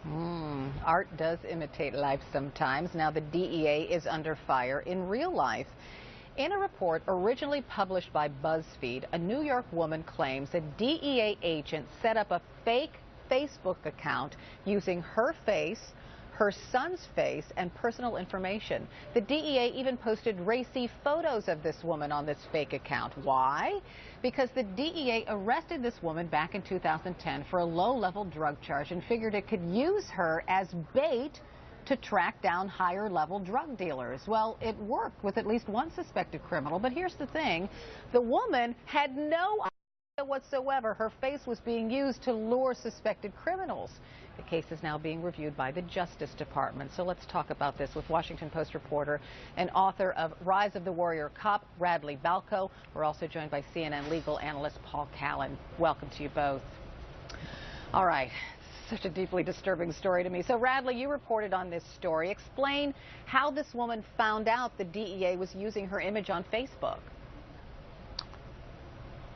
Art does imitate life sometimes. Now the DEA is under fire in real life. In a report originally published by BuzzFeed, a New York woman claims a DEA agent set up a fake Facebook account using her face, her son's face, and personal information. The DEA even posted racy photos of this woman on this fake account. Why? Because the DEA arrested this woman back in 2010 for a low-level drug charge and figured it could use her as bait to track down higher-level drug dealers. Well, it worked with at least one suspected criminal, but here's the thing. The woman had no idea whatsoever her face was being used to lure suspected criminals. The case is now being reviewed by the Justice Department. So let's talk about this with Washington Post reporter and author of Rise of the Warrior Cop, Radley Balco. We're also joined by CNN legal analyst Paul Callan. Welcome to you both. All right. Such a deeply disturbing story to me. So, Radley, you reported on this story. Explain how this woman found out the DEA was using her image on Facebook.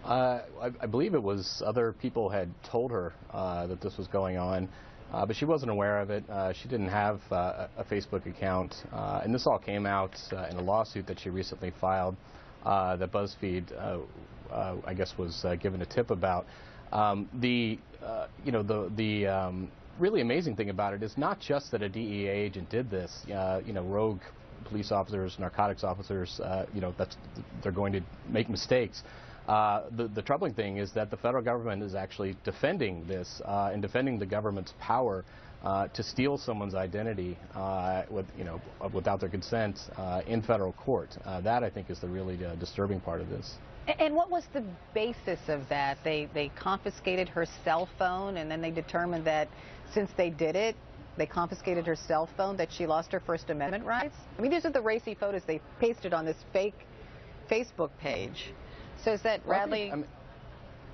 I believe it was other people had told her that this was going on, but she wasn't aware of it. She didn't have a Facebook account, and this all came out in a lawsuit that she recently filed that BuzzFeed, I guess, was given a tip about. The really amazing thing about it is not just that a DEA agent did this. Rogue police officers, narcotics officers, they're going to make mistakes. The troubling thing is that the federal government is actually defending this and defending the government's power to steal someone's identity without their consent in federal court. That, I think, is the really disturbing part of this. And what was the basis of that? They confiscated her cell phone, and then they determined that since they did it, they confiscated her cell phone, that she lost her First Amendment rights? I mean, these are the racy photos they pasted on this fake Facebook page. So is that, Radley?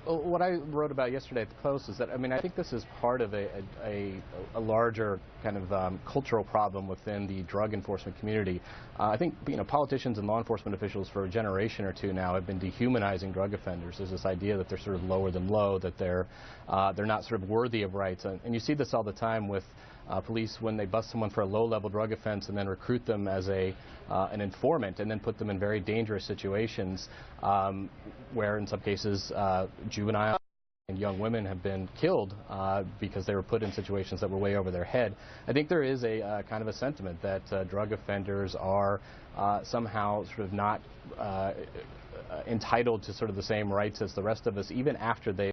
What I wrote about yesterday at the Post is that, I think this is part of a larger kind of cultural problem within the drug enforcement community. I think, politicians and law enforcement officials for a generation or two now have been dehumanizing drug offenders. There's this idea that they're sort of lower than low, that they're not sort of worthy of rights. And you see this all the time with police when they bust someone for a low-level drug offense and then recruit them as an informant and then put them in very dangerous situations where in some cases juvenile and young women have been killed because they were put in situations that were way over their head. I think there is a kind of a sentiment that drug offenders are somehow sort of not entitled to sort of the same rights as the rest of us, even after they